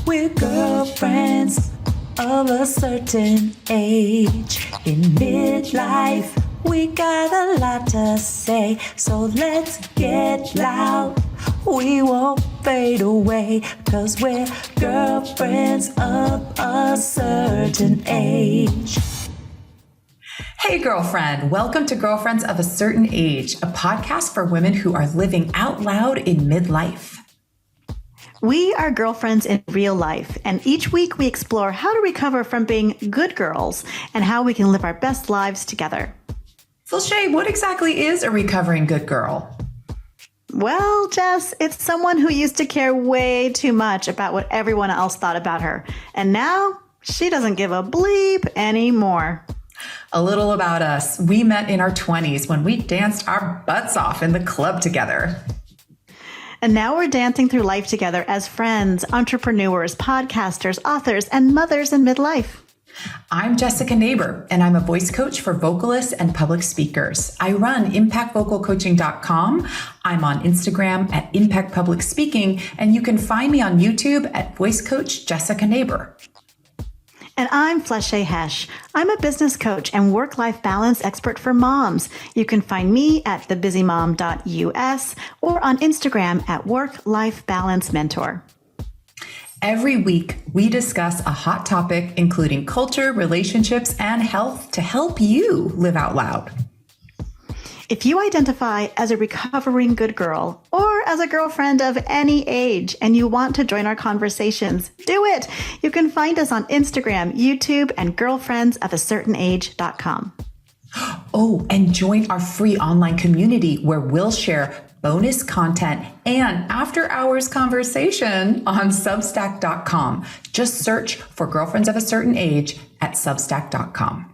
We're girlfriends of a certain age. In midlife, we got a lot to say. So let's get loud. We won't fade away, 'cause we're girlfriends of a certain age. Hey, girlfriend. Welcome to Girlfriends of a Certain Age, a podcast for women who are living out loud in midlife. We are girlfriends in real life, and each week we explore how to recover from being good girls and how we can live our best lives together. Flesché, what exactly is a recovering good girl? Well, Jess, it's someone who used to care way too much about what everyone else thought about her, and now she doesn't give a bleep anymore. A little about us. We met in our 20s when we danced our butts off in the club together. And now we're dancing through life together as friends, entrepreneurs, podcasters, authors, and mothers in midlife. I'm Jessica Neighbor, and I'm a voice coach for vocalists and public speakers. I run impactvocalcoaching.com. I'm on Instagram at Impact Public Speaking, and you can find me on YouTube at Voice Coach Jessica Neighbor. And I'm Flesché Hesh. I'm a business coach and work-life balance expert for moms. You can find me at thebusymom.us or on Instagram at Work-Life Balance Mentor. Every week, we discuss a hot topic, including culture, relationships, and health, to help you live out loud. If you identify as a recovering good girl or as a girlfriend of any age and you want to join our conversations, do it. You can find us on Instagram, YouTube, and girlfriendsofacertainage.com. Oh, and join our free online community where we'll share bonus content and after hours conversation on substack.com. Just search for Girlfriends of a Certain Age at substack.com.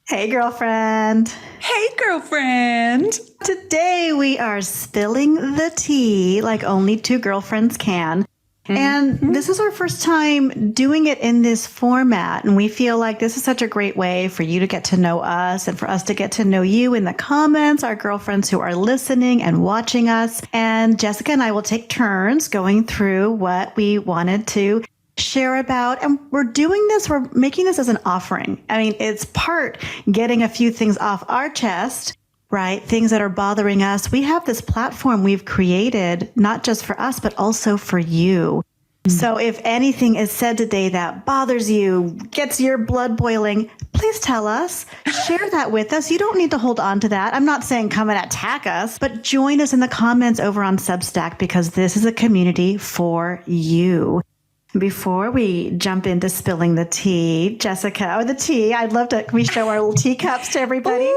Hey, girlfriend. Hey, girlfriend. Today we are spilling the tea like only two girlfriends can. And this is our first time doing it in this format. And we feel like this is such a great way for you to get to know us and for us to get to know you in the comments, our girlfriends who are listening and watching us. And Jessica and I will take turns going through what we wanted to share about. And we're making this as an offering. I mean, it's part getting a few things off our chest, right? Things that are bothering us. We have this platform we've created, not just for us, but also for you. So if anything is said today that bothers you, gets your blood boiling, please tell us, share that with us. You don't need to hold on to that. I'm not saying come and attack us, but join us in the comments over on Substack because this is a community for you. Before we jump into spilling the tea, Jessica, or the tea, I'd love to, can we show our little teacups to everybody?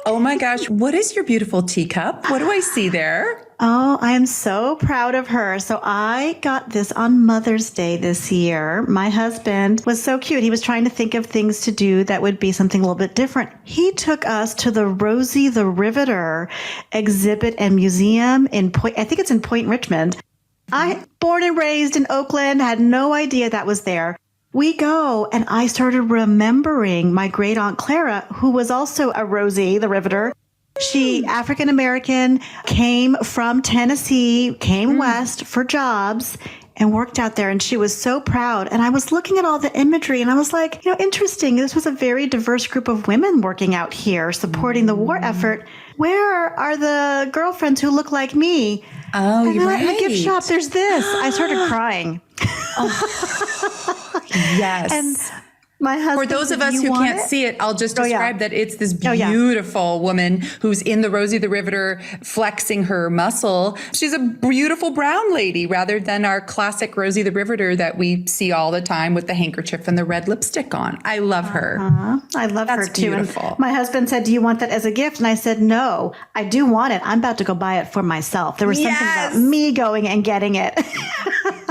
Oh my gosh, what is your beautiful teacup? What do I see there? Oh, I am so proud of her. So I got this on Mother's Day this year. My husband was so cute. He was trying to think of things to do that would be something a little bit different. He took us to the Rosie the Riveter exhibit and museum in Point, I think it's in Point Richmond. Born and raised in Oakland, had no idea that was there. We go, and I started remembering my great aunt Clara, who was also a Rosie the Riveter. She, African American, came from Tennessee, came west for jobs, and worked out there. And she was so proud. And I was looking at all the imagery, and I was like, interesting. This was a very diverse group of women working out here, supporting the war effort. Where are the girlfriends who look like me? Oh, and you're then right. at the gift shop, there's this. I started crying. Yes. And my husband, for those of us who can't see it, I'll just describe that it's this beautiful woman who's in the Rosie the Riveter flexing her muscle. She's a beautiful brown lady rather than our classic Rosie the Riveter that we see all the time with the handkerchief and the red lipstick on. I love her. I love her too. Beautiful. And my husband said, do you want that as a gift? And I said, no, I do want it. I'm about to go buy it for myself. There was something about me going and getting it.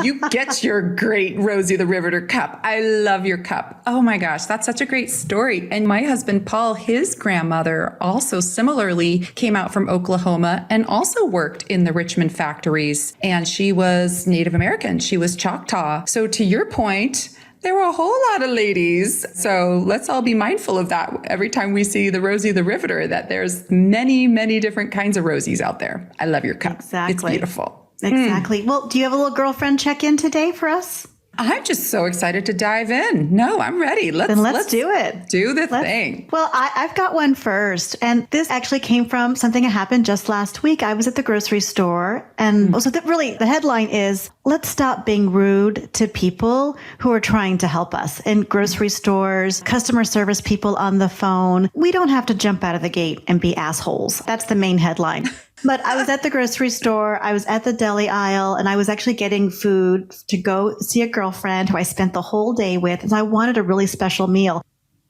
You get your great Rosie the Riveter cup. I love your cup. Oh my gosh, that's such a great story. And my husband, Paul, his grandmother also similarly came out from Oklahoma and also worked in the Richmond factories. And she was Native American. She was Choctaw. So to your point, there were a whole lot of ladies. So let's all be mindful of that every time we see the Rosie the Riveter, that there's many, many different kinds of Rosies out there. I love your cup. Exactly. It's beautiful. Exactly. Well, do you have a little girlfriend check-in today for us? I'm just so excited to dive in. No, I'm ready. Let's do it. Do the thing. Well, I've got one first. And this actually came from something that happened just last week. I was at the grocery store. And so really, the headline is, let's stop being rude to people who are trying to help us. In grocery stores, customer service people on the phone, we don't have to jump out of the gate and be assholes. That's the main headline. But I was at the grocery store, I was at the deli aisle, and I was actually getting food to go see a girlfriend who I spent the whole day with, and I wanted a really special meal.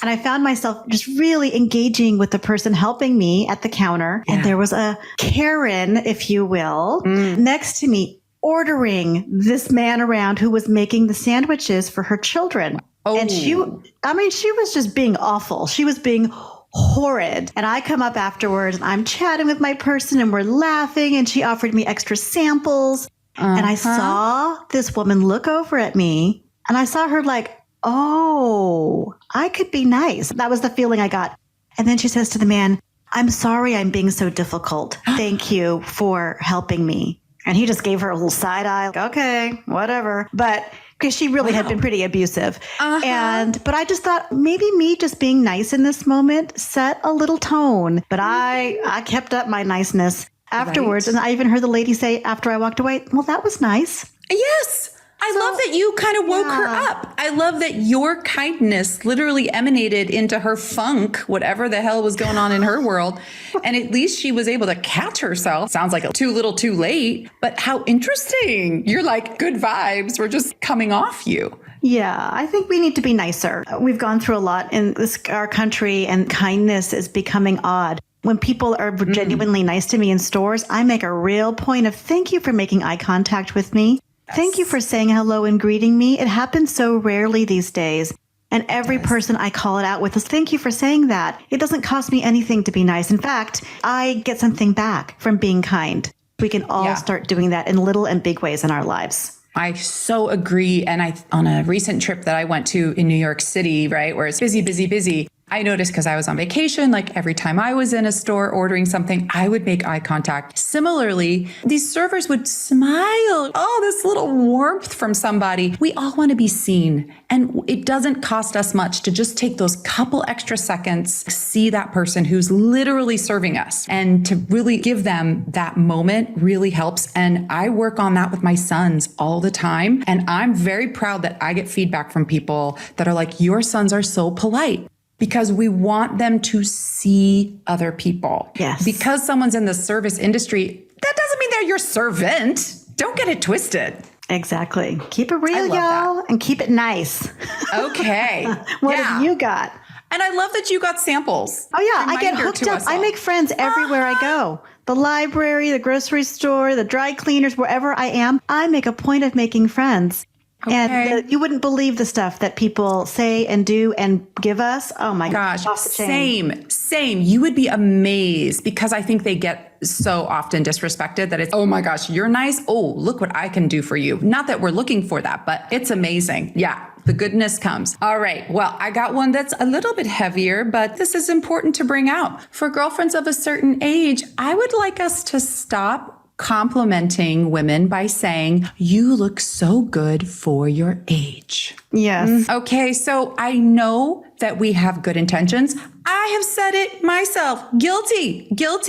And I found myself just really engaging with the person helping me at the counter. Yeah. And there was a Karen, if you will, next to me ordering this man around who was making the sandwiches for her children. Oh. And she was just being awful. She was being horrid. And I come up afterwards and I'm chatting with my person and we're laughing and she offered me extra samples. And I saw this woman look over at me and I saw her like, oh, I could be nice. That was the feeling I got. And then she says to the man, I'm sorry I'm being so difficult. Thank you for helping me. And he just gave her a little side eye. Like, okay, whatever. But because she really had been pretty abusive. But I just thought maybe me just being nice in this moment set a little tone. But I kept up my niceness afterwards. Right. And I even heard the lady say after I walked away, well, that was nice. Yes. I love that you kind of woke her up. I love that your kindness literally emanated into her funk, whatever the hell was going on in her world. And at least she was able to catch herself. Sounds like too little too late, but how interesting. You're like, good vibes were just coming off you. Yeah, I think we need to be nicer. We've gone through a lot in our country and kindness is becoming odd. When people are genuinely nice to me in stores, I make a real point of thank you for making eye contact with me. Thank you for saying hello and greeting me. It happens so rarely these days. And every person I call it out with is thank you for saying that. It doesn't cost me anything to be nice. In fact, I get something back from being kind. We can all start doing that in little and big ways in our lives. I so agree. And on a recent trip that I went to in New York City, right, where it's busy, I noticed because I was on vacation, like every time I was in a store ordering something, I would make eye contact. Similarly, these servers would smile. Oh, this little warmth from somebody. We all want to be seen. And it doesn't cost us much to just take those couple extra seconds, see that person who's literally serving us, and to really give them that moment really helps. And I work on that with my sons all the time. And I'm very proud that I get feedback from people that are like, your sons are so polite. Because we want them to see other people. Yes. Because someone's in the service industry, that doesn't mean they're your servant. Don't get it twisted. Exactly. Keep it real, y'all, and keep it nice. Okay. What have you got? And I love that you got samples. Oh, yeah. I get hooked up. I make friends everywhere I go. The library, the grocery store, the dry cleaners, wherever I am, I make a point of making friends. Okay. And you wouldn't believe the stuff that people say and do and give us. Oh my gosh. Same. You would be amazed because I think they get so often disrespected that it's, oh my gosh, you're nice. Oh, look what I can do for you. Not that we're looking for that, but it's amazing. Yeah. The goodness comes. All right. Well, I got one that's a little bit heavier, but this is important to bring out. For girlfriends of a certain age, I would like us to stop complimenting women by saying, you look so good for your age. Yes. Okay. So I know that we have good intentions. I have said it myself. Guilty.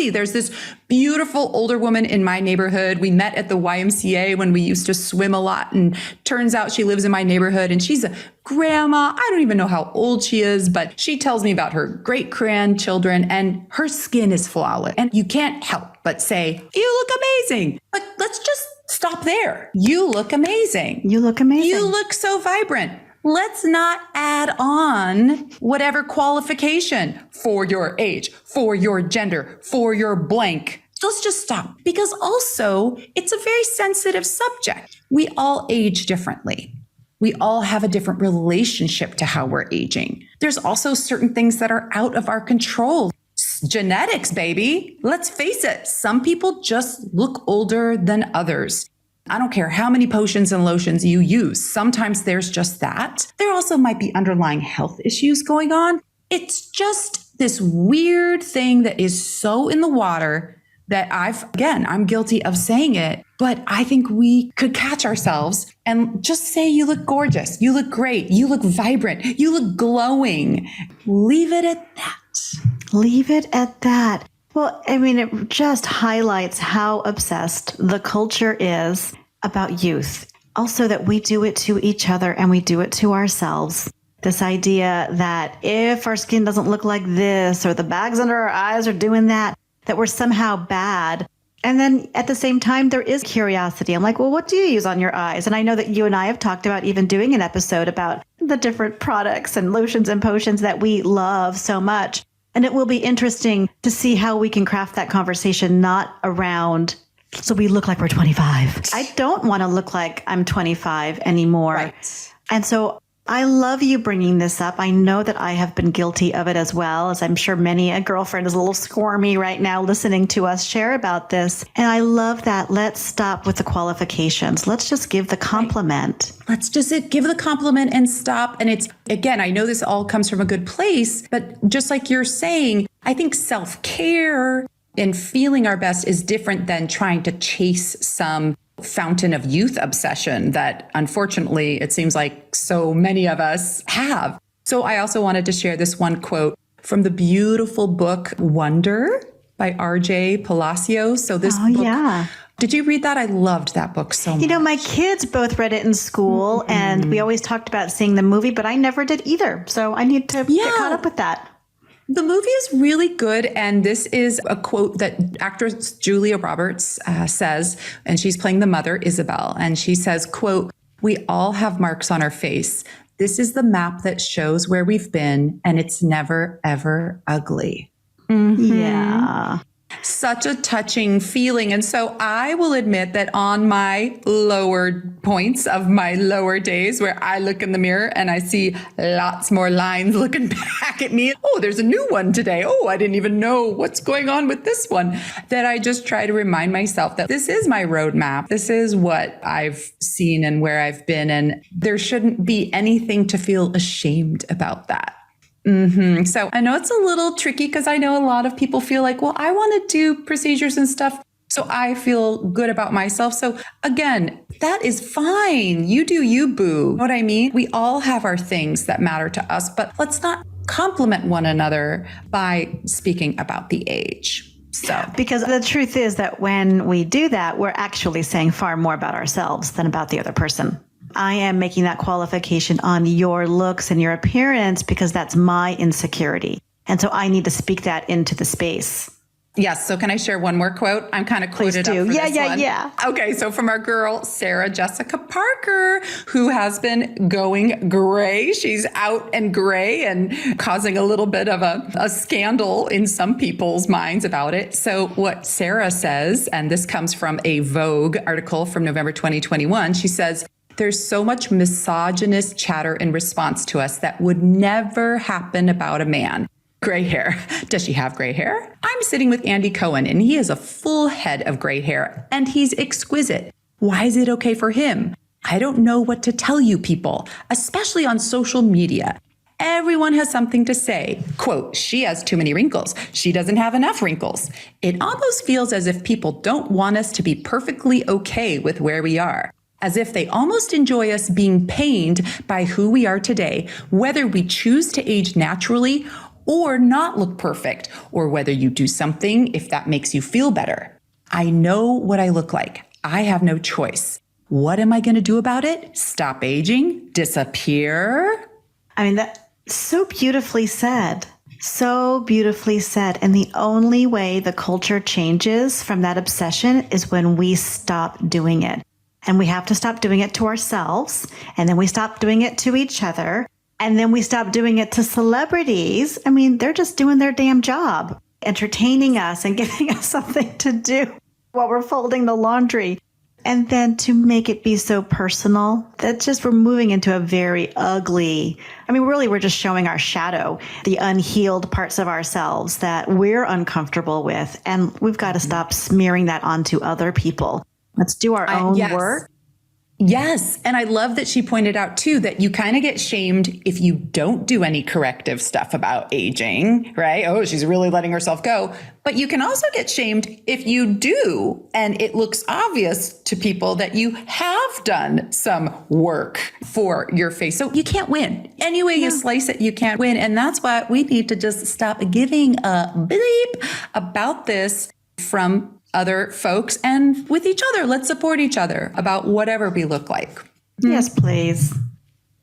There's this beautiful older woman in my neighborhood. We met at the YMCA when we used to swim a lot. And turns out she lives in my neighborhood and she's a grandma. I don't even know how old she is, but she tells me about her great grandchildren and her skin is flawless. And you can't help but say, you look amazing. But let's just stop there. You look amazing. You look amazing. You look so vibrant. Let's not add on whatever qualification for your age, for your gender, for your blank. Let's just stop. Because also, it's a very sensitive subject. We all age differently. We all have a different relationship to how we're aging. There's also certain things that are out of our control. Genetics, baby. Let's face it. Some people just look older than others. I don't care how many potions and lotions you use. Sometimes there's just that. There also might be underlying health issues going on. It's just this weird thing that is so in the water that I'm guilty of saying it, but I think we could catch ourselves and just say, you look gorgeous. You look great. You look vibrant. You look glowing. Leave it at that. Leave it at that. Well, I mean, it just highlights how obsessed the culture is about youth. Also that we do it to each other and we do it to ourselves. This idea that if our skin doesn't look like this or the bags under our eyes are doing that we're somehow bad. And then at the same time, there is curiosity. I'm like, well, what do you use on your eyes? And I know that you and I have talked about even doing an episode about the different products and lotions and potions that we love so much. And it will be interesting to see how we can craft that conversation, not around, so we look like we're 25. I don't want to look like I'm 25 anymore. Right. And so I love you bringing this up. I know that I have been guilty of it as well, as I'm sure many a girlfriend is a little squirmy right now listening to us share about this. And I love that. Let's stop with the qualifications. Let's just give the compliment. Right. Let's just give the compliment and stop. And it's, again, I know this all comes from a good place, but just like you're saying, I think self-care and feeling our best is different than trying to chase some fountain of youth obsession that unfortunately it seems like so many of us have. So I also wanted to share this one quote from the beautiful book Wonder by R.J. Palacios. So this book, yeah. Did you read that? I loved that book so much. You know, my kids both read it in school and we always talked about seeing the movie, but I never did either. So I need to get caught up with that. The movie is really good, and this is a quote that actress Julia Roberts says, and she's playing the mother, Isabel, and she says, quote, "We all have marks on our face. This is the map that shows where we've been, and it's never, ever ugly." Mm-hmm. Yeah. Such a touching feeling. And so I will admit that on my lower points of my lower days where I look in the mirror and I see lots more lines looking back at me. Oh, there's a new one today. Oh, I didn't even know what's going on with this one. That I just try to remind myself that this is my roadmap. This is what I've seen and where I've been. And there shouldn't be anything to feel ashamed about that. Mm-hmm. So I know it's a little tricky because I know a lot of people feel like, well, I want to do procedures and stuff so I feel good about myself. So again, that is fine. You do you, boo. You know what I mean? We all have our things that matter to us, but let's not compliment one another by speaking about the age. So, because the truth is that when we do that, we're actually saying far more about ourselves than about the other person. I am making that qualification on your looks and your appearance because that's my insecurity. And so I need to speak that into the space. Yes. So can I share one more quote? I'm kind of quoted up for this one. Yeah. Okay. So from our girl, Sarah Jessica Parker, who has been going gray. She's out and gray and causing a little bit of a scandal in some people's minds about it. So what Sarah says, and this comes from a Vogue article from November 2021, she says, "There's so much misogynist chatter in response to us that would never happen about a man. Gray hair. Does she have gray hair? I'm sitting with Andy Cohen and he has a full head of gray hair and he's exquisite. Why is it okay for him? I don't know what to tell you people, especially on social media. Everyone has something to say. Quote, she has too many wrinkles. She doesn't have enough wrinkles. It almost feels as if people don't want us to be perfectly okay with where we are. As if they almost enjoy us being pained by who we are today, whether we choose to age naturally or not look perfect, or whether you do something if that makes you feel better. I know what I look like. I have no choice. What am I going to do about it? Stop aging? Disappear?" I mean, that's so beautifully said. So beautifully said. And the only way the culture changes from that obsession is when we stop doing it. And we have to stop doing it to ourselves. And then we stop doing it to each other. And then we stop doing it to celebrities. I mean, they're just doing their damn job, entertaining us and giving us something to do while we're folding the laundry. And then to make it be so personal, that's just, we're moving into a very ugly, I mean, really, we're just showing our shadow, the unhealed parts of ourselves that we're uncomfortable with. And we've got to stop smearing that onto other people. Let's do our own work. Yes. And I love that she pointed out too, that you kind of get shamed if you don't do any corrective stuff about aging, right? Oh, she's really letting herself go. But you can also get shamed if you do. And it looks obvious to people that you have done some work for your face. So you can't win. Any way you slice it, you can't win. And that's why we need to just stop giving a bleep about this from other folks and with each other. Let's support each other about whatever we look like. Yes, please.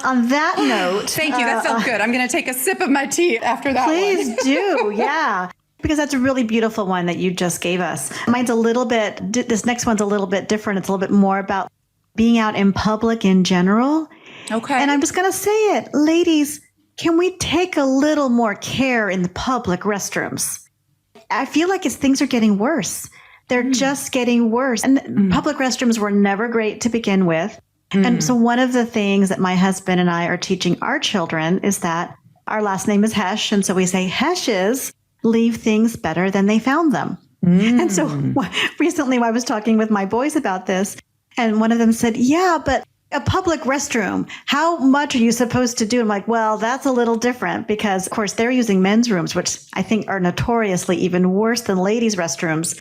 On that note. Thank you. That felt good. I'm going to take a sip of my tea after that Please one. do. Yeah. Because that's a really beautiful one that you just gave us. Mine's a little bit, this next one's a little bit different. It's a little bit more about being out in public in general. Okay. And I'm just going to say it. Ladies, can we take a little more care in the public restrooms? I feel like things are getting worse. They're just getting worse. And public restrooms were never great to begin with. And so one of the things that my husband and I are teaching our children is that our last name is Hesh. And so we say Heshes leave things better than they found them. And so recently I was talking with my boys about this, and one of them said, yeah, but a public restroom, how much are you supposed to do? I'm like, well, that's a little different because, of course, they're using men's rooms, which I think are notoriously even worse than ladies' restrooms.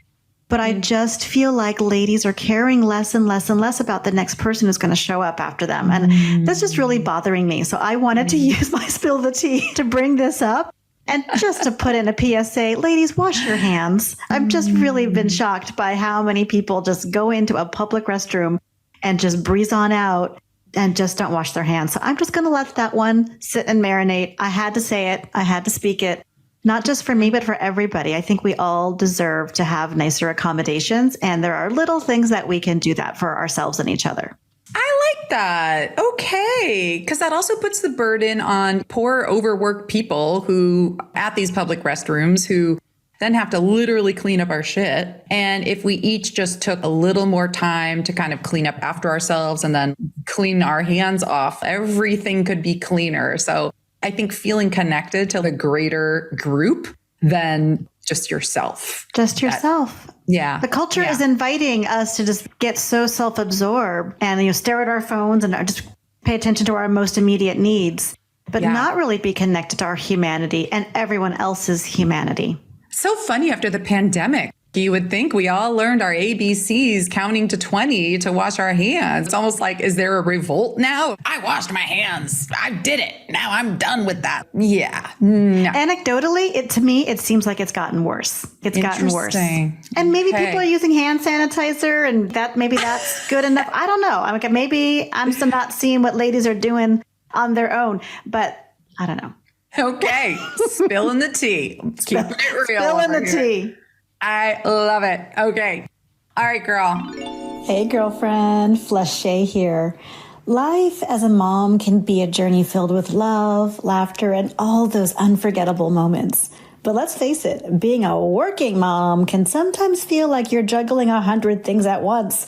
But I just feel like ladies are caring less and less and less about the next person who's going to show up after them. And that's just really bothering me. So I wanted to use my Spill the Tea to bring this up and just to put in a PSA, ladies, wash your hands. I've just really been shocked by how many people just go into a public restroom and just breeze on out and just don't wash their hands. So I'm just going to let that one sit and marinate. I had to say it. I had to speak it. Not just for me, but for everybody. I think we all deserve to have nicer accommodations. And there are little things that we can do that for ourselves and each other. I like that. Okay. Because that also puts the burden on poor, overworked people who at these public restrooms who then have to literally clean up our shit. And if we each just took a little more time to kind of clean up after ourselves and then clean our hands off, everything could be cleaner. So I think feeling connected to the greater group than just yourself. Just yourself. Yeah. The culture is inviting us to just get so self-absorbed and, stare at our phones and just pay attention to our most immediate needs, but not really be connected to our humanity and everyone else's humanity. So funny after the pandemic. You would think we all learned our ABCs counting to 20 to wash our hands. It's almost like, is there a revolt now? I washed my hands. I did it. Now I'm done with that. Yeah. No. Anecdotally, to me, it seems like it's gotten worse. It's gotten worse. And maybe people are using hand sanitizer and maybe that's good enough. I don't know. Maybe I'm still not seeing what ladies are doing on their own, but I don't know. Okay. Spilling the tea. Keep it real. Spilling the tea. I love it. Okay. All right, girl. Hey, girlfriend. Flesché here. Life as a mom can be a journey filled with love, laughter, and all those unforgettable moments. But let's face it, being a working mom can sometimes feel like you're juggling 100 things at once.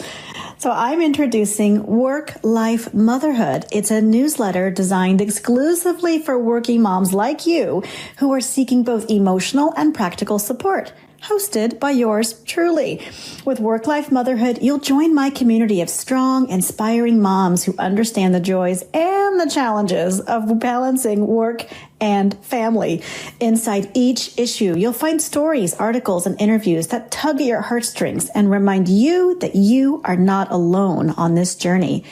So I'm introducing Work Life Motherhood. It's a newsletter designed exclusively for working moms like you who are seeking both emotional and practical support. Hosted by yours truly. With Work Life Motherhood, you'll join my community of strong, inspiring moms who understand the joys and the challenges of balancing work and family. Inside each issue, you'll find stories, articles, and interviews that tug at your heartstrings and remind you that you are not alone on this journey.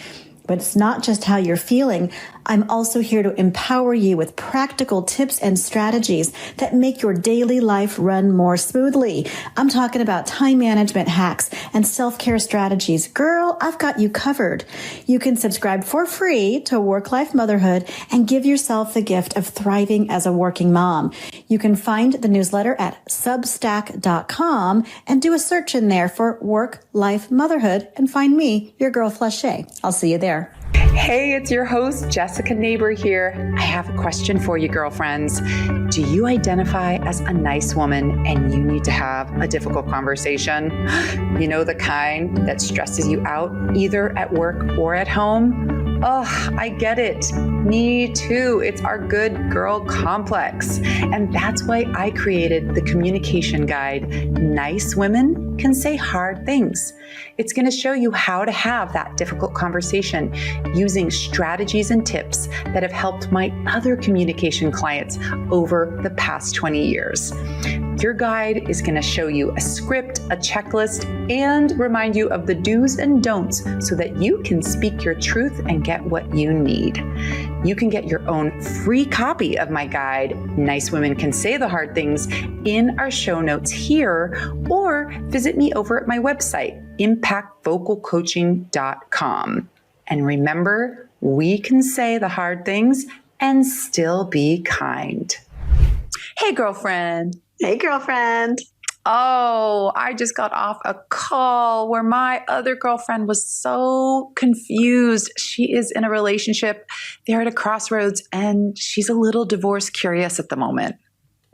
But it's not just how you're feeling. I'm also here to empower you with practical tips and strategies that make your daily life run more smoothly. I'm talking about time management hacks and self-care strategies. Girl, I've got you covered. You can subscribe for free to Work Life Motherhood and give yourself the gift of thriving as a working mom. You can find the newsletter at substack.com and do a search in there for Work Life Motherhood and find me, your girl Flesché. I'll see you there. Hey, it's your host, Jessica Neighbor here. I have a question for you, girlfriends. Do you identify as a nice woman and you need to have a difficult conversation? You know, the kind that stresses you out either at work or at home? Oh, I get it. Me too. It's our good girl complex. And that's why I created the communication guide, Nice Women can say hard things. It's going to show you how to have that difficult conversation using strategies and tips that have helped my other communication clients over the past 20 years. Your guide is going to show you a script, a checklist, and remind you of the do's and don'ts so that you can speak your truth and get what you need. You can get your own free copy of my guide, Nice Women Can Say the Hard Things, in our show notes here, or visit me over at my website, impactvocalcoaching.com. And remember, we can say the hard things and still be kind. Hey, girlfriend. Hey, girlfriend. Oh, I just got off a call where my other girlfriend was so confused. She is in a relationship. They're at a crossroads and she's a little divorce curious at the moment.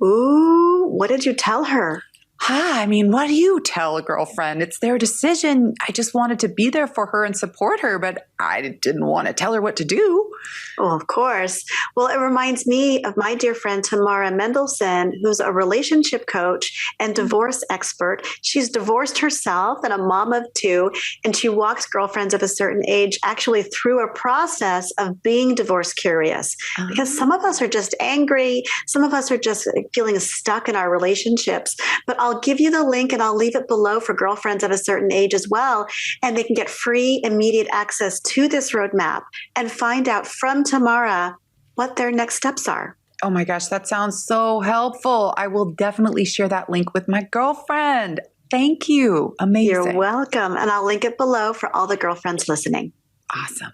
Ooh, what did you tell her? What do you tell a girlfriend? It's their decision. I just wanted to be there for her and support her, but I didn't want to tell her what to do. Oh, of course. Well, it reminds me of my dear friend, Tamara Mendelson, who's a relationship coach and divorce expert. She's divorced herself and a mom of two, and she walks girlfriends of a certain age actually through a process of being divorce curious. Because some of us are just angry. Some of us are just feeling stuck in our relationships. But I'll give you the link and I'll leave it below for girlfriends of a certain age as well. And they can get free, immediate access to this roadmap and find out from Tamara what their next steps are. Oh my gosh, that sounds so helpful. I will definitely share that link with my girlfriend. Thank you. Amazing. You're welcome. And I'll link it below for all the girlfriends listening. Awesome.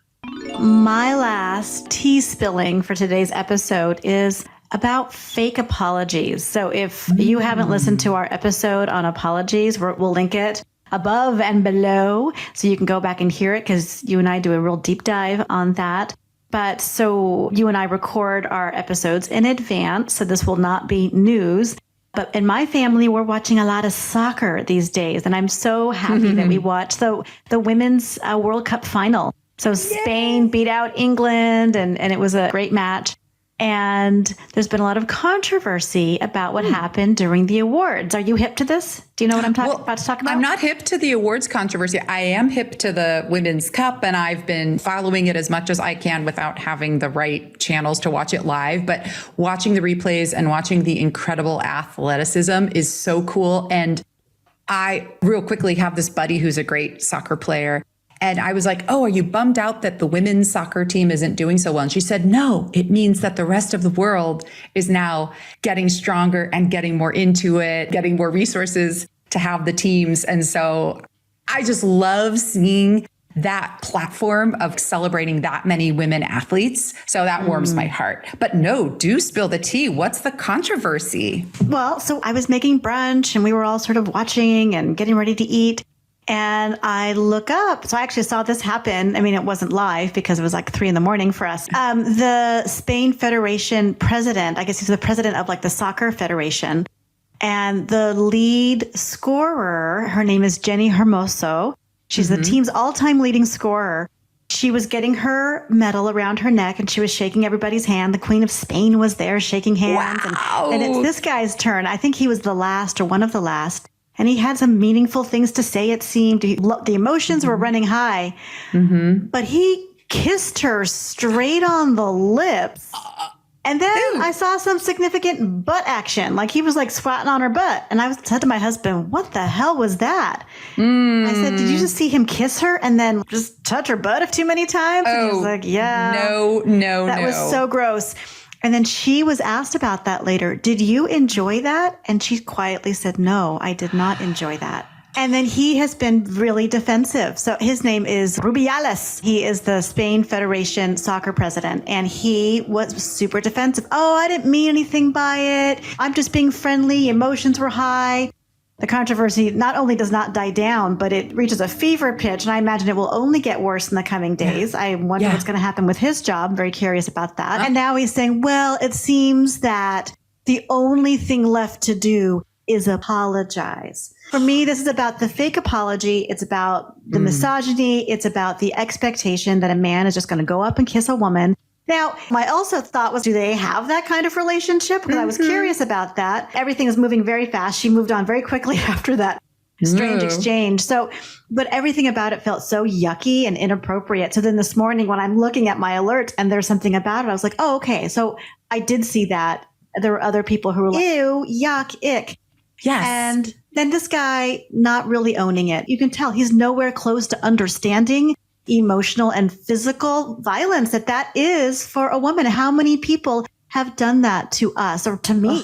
My last tea spilling for today's episode is about fake apologies. So if you haven't listened to our episode on apologies, we'll link it above and below so you can go back and hear it, because you and I do a real deep dive on that. But so you and I record our episodes in advance, so this will not be news. But in my family, we're watching a lot of soccer these days, and I'm so happy that we watched the Women's World Cup final. So Spain beat out England, and it was a great match. And there's been a lot of controversy about what happened during the awards. Are you hip to this? Do you know what I'm about to talk about? I'm not hip to the awards controversy. I am hip to the Women's Cup, and I've been following it as much as I can without having the right channels to watch it live. But watching the replays and watching the incredible athleticism is so cool. And I real quickly have this buddy who's a great soccer player. And I was like, oh, are you bummed out that the women's soccer team isn't doing so well? And she said, no, it means that the rest of the world is now getting stronger and getting more into it, getting more resources to have the teams. And so I just love seeing that platform of celebrating that many women athletes. So that warms my heart. But no, do spill the tea. What's the controversy? Well, so I was making brunch and we were all sort of watching and getting ready to eat. And I look up. So I actually saw this happen. I mean, it wasn't live because it was like 3 a.m. for us. The Spain Federation president, I guess he's the president of like the soccer federation. And the lead scorer, her name is Jenny Hermoso. She's the team's all-time leading scorer. She was getting her medal around her neck and she was shaking everybody's hand. The Queen of Spain was there shaking hands. Wow. And it's this guy's turn. I think he was the last or one of the last. And he had some meaningful things to say, it seemed. The emotions were running high. But he kissed her straight on the lips. And then I saw some significant butt action. Like he was like squatting on her butt. And I said to my husband, what the hell was that? I said, did you just see him kiss her and then just touch her butt too many times? And he was like, yeah. No. That was so gross. And then she was asked about that later. Did you enjoy that? And she quietly said, no, I did not enjoy that. And then he has been really defensive. So his name is Rubiales. He is the Spain Federation soccer president. And he was super defensive. Oh, I didn't mean anything by it. I'm just being friendly. Emotions were high. The controversy not only does not die down, but it reaches a fever pitch. And I imagine it will only get worse in the coming days. I wonder what's going to happen with his job. I'm very curious about that. And now he's saying, well, it seems that the only thing left to do is apologize. For me, this is about the fake apology. It's about the misogyny. It's about the expectation that a man is just going to go up and kiss a woman. Now, my also thought was, do they have that kind of relationship? Because I was curious about that. Everything is moving very fast. She moved on very quickly after that strange exchange. So, but everything about it felt so yucky and inappropriate. So then this morning when I'm looking at my alert and there's something about it, I was like, oh, okay. So I did see that. There were other people who were like, ew, yuck, ick. Yes. And then this guy not really owning it. You can tell he's nowhere close to understanding emotional and physical violence that is for a woman. How many people have done that to us or to me?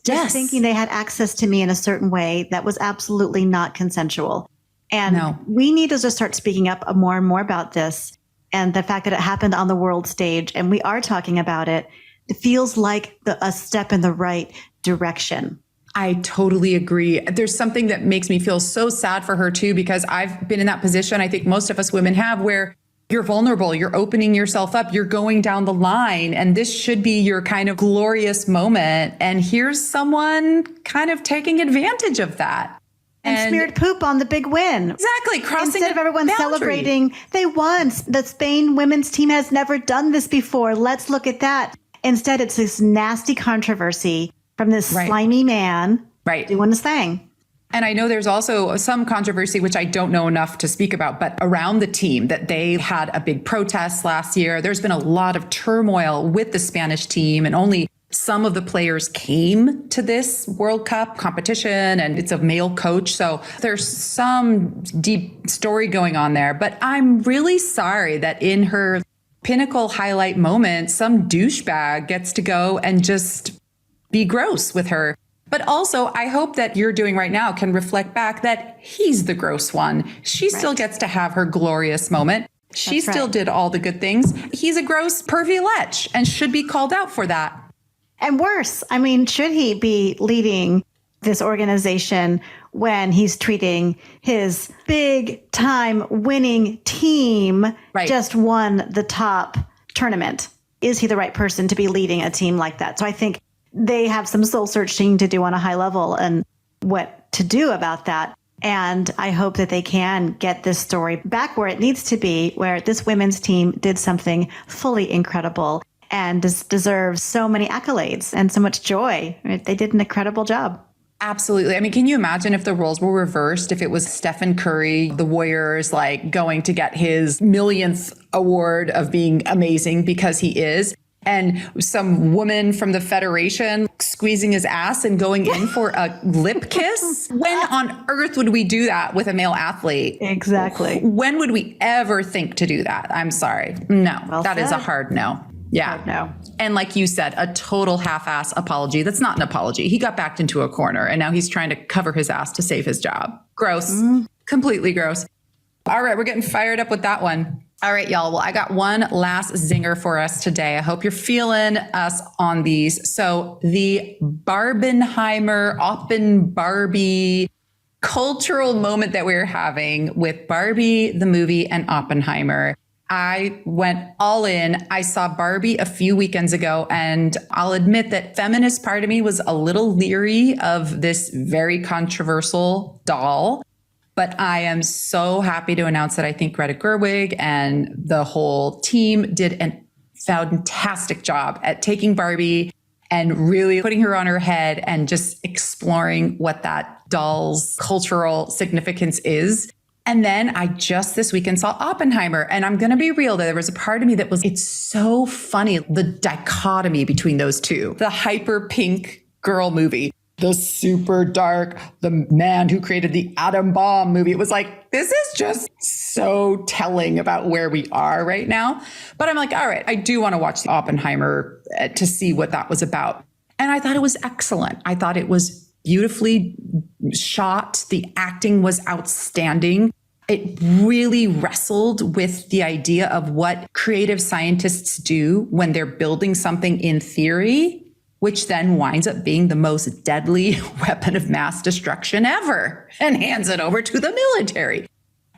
Just thinking they had access to me in a certain way that was absolutely not consensual. And we need to just start speaking up more and more about this. And the fact that it happened on the world stage and we are talking about it, it feels like a step in the right direction. I totally agree. There's something that makes me feel so sad for her too, because I've been in that position. I think most of us women have, where you're vulnerable, you're opening yourself up, you're going down the line, and this should be your kind of glorious moment. And here's someone kind of taking advantage of that. And smeared poop on the big win. Exactly. Crossing Instead of everyone celebrating, they won. The Spain women's team has never done this before. Let's look at that. Instead, it's this nasty controversy from this slimy man doing his thing. And I know there's also some controversy, which I don't know enough to speak about, but around the team, that they had a big protest last year. There's been a lot of turmoil with the Spanish team, and only some of the players came to this World Cup competition, and it's a male coach. So there's some deep story going on there. But I'm really sorry that in her pinnacle highlight moment, some douchebag gets to go and just be gross with her. But also, I hope that you're doing right now can reflect back that he's the gross one. She still gets to have her glorious moment. She still did all the good things. He's a gross, pervy lech and should be called out for that. And worse, I mean, should he be leading this organization when he's treating his big time winning team just won the top tournament? Is he the right person to be leading a team like that? So I think they have some soul searching to do on a high level and what to do about that. And I hope that they can get this story back where it needs to be, where this women's team did something fully incredible and deserves so many accolades and so much joy. They did an incredible job. Absolutely. I mean, can you imagine if the roles were reversed, if it was Stephen Curry, the Warriors, like going to get his millionth award of being amazing because he is, and some woman from the Federation squeezing his ass and going in for a lip kiss? When on earth would we do that with a male athlete? Exactly. When would we ever think to do that? I'm sorry. No, that is a hard no. Yeah. Hard no. And like you said, a total half-ass apology. That's not an apology. He got backed into a corner and now he's trying to cover his ass to save his job. Gross. Completely gross. All right. We're getting fired up with that one. All right, y'all. Well, I got one last zinger for us today. I hope you're feeling us on these. So the Barbie cultural moment that we're having with Barbie, the movie, and Oppenheimer. I went all in. I saw Barbie a few weekends ago, and I'll admit that feminist part of me was a little leery of this very controversial doll. But I am so happy to announce that I think Greta Gerwig and the whole team did a fantastic job at taking Barbie and really putting her on her head and just exploring what that doll's cultural significance is. And then I just this weekend saw Oppenheimer, and I'm going to be real, there was a part of me that was, it's so funny, the dichotomy between those two, the hyper pink girl movie, the super dark, the man who created the atom bomb movie. It was like, this is just so telling about where we are right now. But I'm like, all right, I do want to watch the Oppenheimer to see what that was about. And I thought it was excellent. I thought it was beautifully shot. The acting was outstanding. It really wrestled with the idea of what creative scientists do when they're building something in theory, which then winds up being the most deadly weapon of mass destruction ever and hands it over to the military.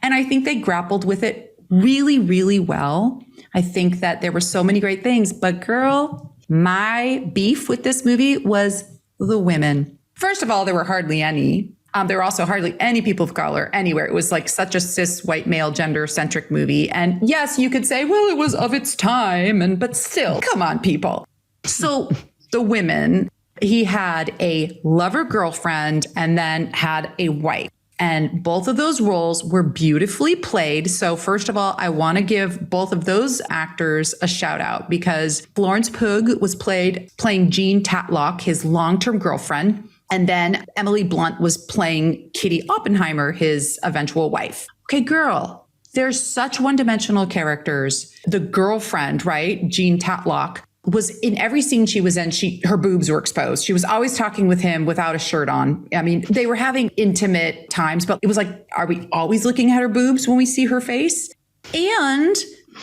And I think they grappled with it really, really well. I think that there were so many great things, but girl, my beef with this movie was the women. First of all, there were hardly any. There were also hardly any people of color anywhere. It was like such a cis white male gender centric movie. And yes, you could say, well, it was of its time, but still, come on, people. So the women, he had a lover girlfriend and then had a wife. And both of those roles were beautifully played. So first of all, I want to give both of those actors a shout out because Florence Pugh was playing Jean Tatlock, his long-term girlfriend. And then Emily Blunt was playing Kitty Oppenheimer, his eventual wife. Okay, girl, there's such one-dimensional characters. The girlfriend, right? Jean Tatlock was in every scene she was in, her boobs were exposed. She was always talking with him without a shirt on. I mean, they were having intimate times, but it was like, are we always looking at her boobs when we see her face? And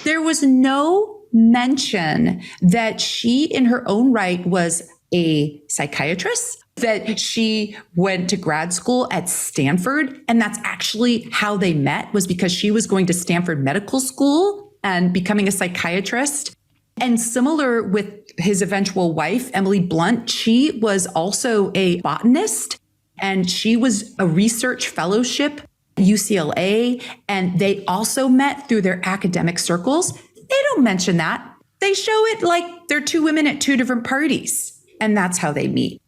there was no mention that she in her own right was a psychiatrist, that she went to grad school at Stanford. And that's actually how they met, was because she was going to Stanford Medical School and becoming a psychiatrist. And similar with his eventual wife, Emily Blunt, she was also a botanist and she was a research fellowship at UCLA. And they also met through their academic circles. They don't mention that. They show it like they're two women at two different parties. And that's how they meet.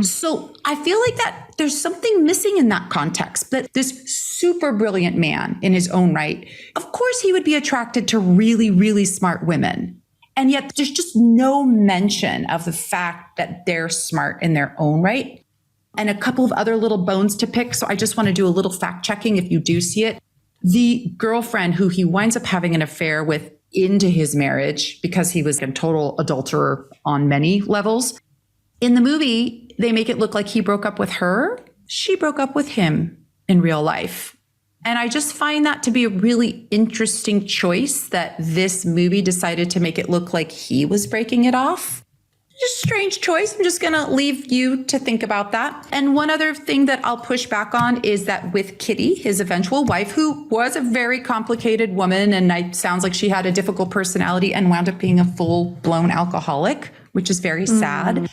So I feel like that there's something missing in that context, that this super brilliant man in his own right, of course he would be attracted to really, really smart women. And yet there's just no mention of the fact that they're smart in their own right. And a couple of other little bones to pick. So I just want to do a little fact checking if you do see it. The girlfriend who he winds up having an affair with into his marriage because he was a total adulterer on many levels. In the movie, they make it look like he broke up with her. She broke up with him in real life. And I just find that to be a really interesting choice that this movie decided to make it look like he was breaking it off. Just a strange choice. I'm just going to leave you to think about that. And one other thing that I'll push back on is that with Kitty, his eventual wife, who was a very complicated woman, and it sounds like she had a difficult personality and wound up being a full-blown alcoholic, which is very sad.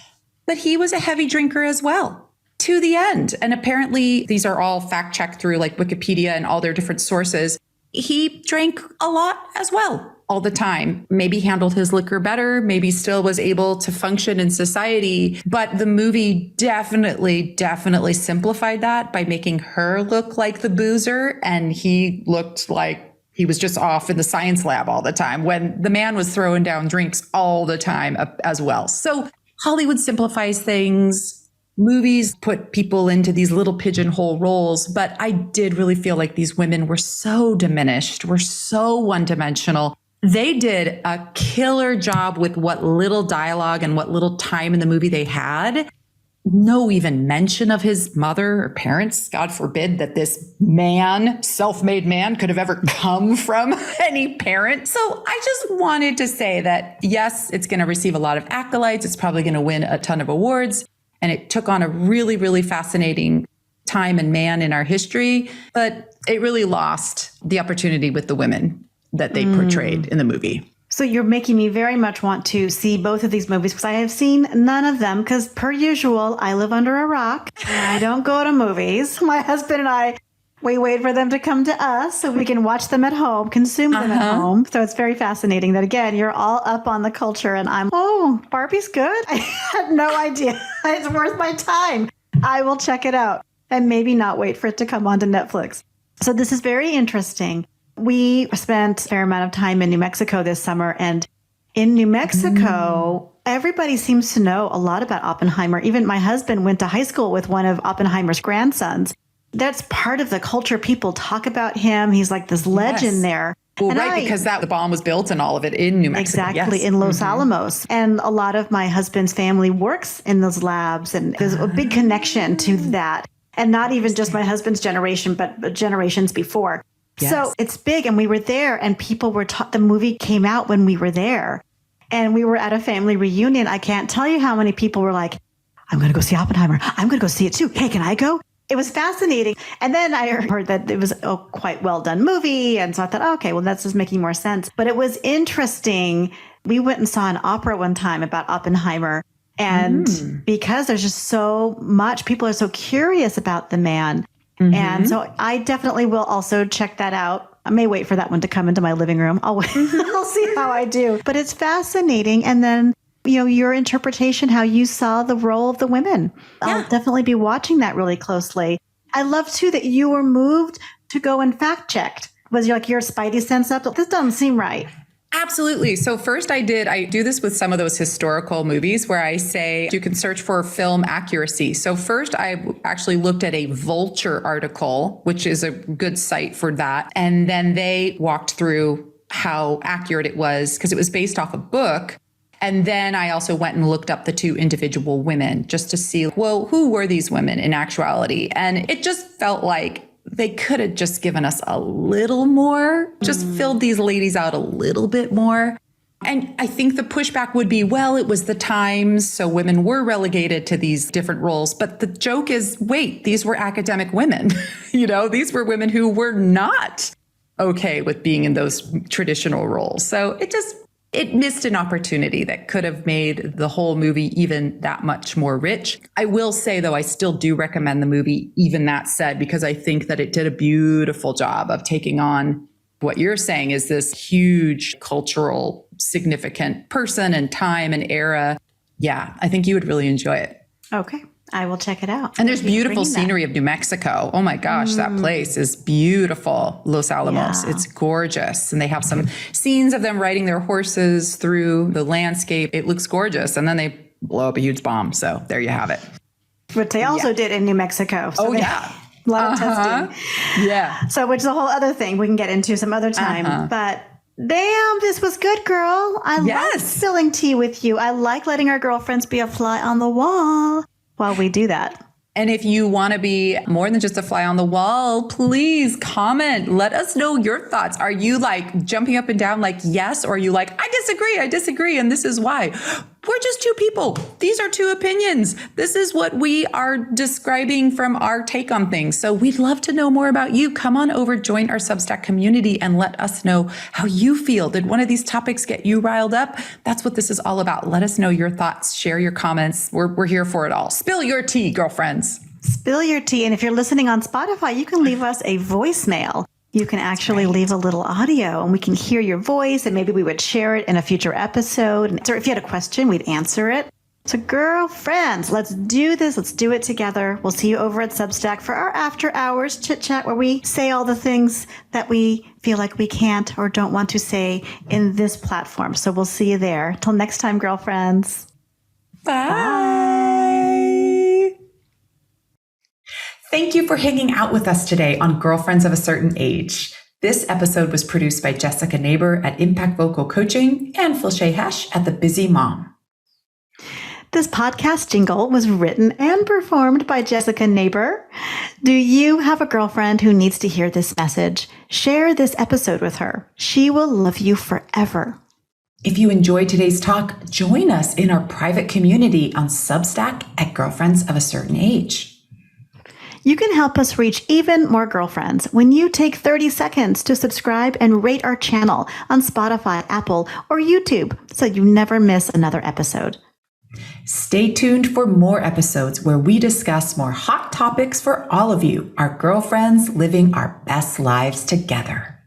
But he was a heavy drinker as well. To the end. And apparently these are all fact checked through like Wikipedia and all their different sources. He drank a lot as well all the time, maybe handled his liquor better, maybe still was able to function in society. But the movie definitely simplified that by making her look like the boozer. And he looked like he was just off in the science lab all the time when the man was throwing down drinks all the time as well. So Hollywood simplifies things. Movies put people into these little pigeonhole roles, but I did really feel like these women were so diminished, were so one-dimensional. They did a killer job with what little dialogue and what little time in the movie they had. No even mention of his mother or parents. God forbid that this man, self-made man, could have ever come from any parent. So I just wanted to say that, yes, it's going to receive a lot of accolades. It's probably going to win a ton of awards. And it took on a really, really fascinating time and man in our history, but it really lost the opportunity with the women that they portrayed in the movie. So you're making me very much want to see both of these movies because I have seen none of them because per usual, I live under a rock and I don't go to movies. My husband and I, we wait for them to come to us so we can watch them at home, consume them at home. So it's very fascinating that, again, you're all up on the culture and I'm, oh, Barbie's good? I had no idea. It's worth my time. I will check it out and maybe not wait for it to come onto Netflix. So this is very interesting. We spent a fair amount of time in New Mexico this summer. And in New Mexico, everybody seems to know a lot about Oppenheimer. Even my husband went to high school with one of Oppenheimer's grandsons. That's part of the culture. People talk about him. He's like this legend there. Well, and because the bomb was built and all of it in New Mexico. Exactly, in Los Alamos. And a lot of my husband's family works in those labs. And there's a big connection to that. And not even just my husband's generation, but generations before. Yes. So it's big. And we were there and people were taught, the movie came out when we were there. And we were at a family reunion. I can't tell you how many people were like, I'm going to go see Oppenheimer. I'm going to go see it too. Hey, can I go? It was fascinating. And then I heard that it was a quite well done movie. And so I thought, oh, okay, well, that's just making more sense. But it was interesting. We went and saw an opera one time about Oppenheimer. And because there's just so much, people are so curious about the man. And so I definitely will also check that out. I may wait for that one to come into my living room. I'll see how I do. But it's fascinating. And then, you know, your interpretation, how you saw the role of the women. Yeah. I'll definitely be watching that really closely. I love too that you were moved to go and fact check. Was your spidey sense up? This doesn't seem right. Absolutely. So first I do this with some of those historical movies where I say you can search for film accuracy. So first I actually looked at a Vulture article, which is a good site for that. And then they walked through how accurate it was because it was based off a book. And then I also went and looked up the two individual women just to see, well, who were these women in actuality? And it just felt like they could have just given us a little more, just filled these ladies out a little bit more. And I think the pushback would be, well, it was the times, so women were relegated to these different roles. But the joke is, wait, these were academic women. These were women who were not okay with being in those traditional roles. So it missed an opportunity that could have made the whole movie even that much more rich. I will say, though, I still do recommend the movie, even that said, because I think that it did a beautiful job of taking on what you're saying is this huge cultural significant person and time and era. Yeah, I think you would really enjoy it. Okay. I will check it out. And there's beautiful scenery of New Mexico. Oh my gosh, that place is beautiful. Los Alamos. Yeah. It's gorgeous. And they have some scenes of them riding their horses through the landscape. It looks gorgeous. And then they blow up a huge bomb. So there you have it. Which they also did in New Mexico. So yeah. A lot of testing. Yeah. So which is a whole other thing we can get into some other time. But damn, this was good, girl. I love spilling tea with you. I like letting our girlfriends be a fly on the wall while we do that. And if you want to be more than just a fly on the wall, please comment. Let us know your thoughts. Are you like jumping up and down like yes? Or are you like, I disagree, and this is why? We're just two people. These are two opinions. This is what we are describing from our take on things. So we'd love to know more about you. Come on over, join our Substack community, and let us know how you feel. Did one of these topics get you riled up? That's what this is all about. Let us know your thoughts. Share your comments. We're here for it all. Spill your tea, girlfriends. Spill your tea. And if you're listening on Spotify, you can leave us a voicemail. You can actually leave a little audio and we can hear your voice, and maybe we would share it in a future episode. So if you had a question, we'd answer it. So girlfriends, let's do this. Let's do it together. We'll see you over at Substack for our after hours chit chat where we say all the things that we feel like we can't or don't want to say in this platform. So we'll see you there. Till next time, girlfriends. Bye. Thank you for hanging out with us today on Girlfriends of a Certain Age. This episode was produced by Jessica Neighbor at Impact Vocal Coaching and Flesché at The Busy Mom. This podcast jingle was written and performed by Jessica Neighbor. Do you have a girlfriend who needs to hear this message? Share this episode with her. She will love you forever. If you enjoyed today's talk, join us in our private community on Substack at Girlfriends of a Certain Age. You can help us reach even more girlfriends when you take 30 seconds to subscribe and rate our channel on Spotify, Apple, or YouTube so you never miss another episode. Stay tuned for more episodes where we discuss more hot topics for all of you, our girlfriends living our best lives together.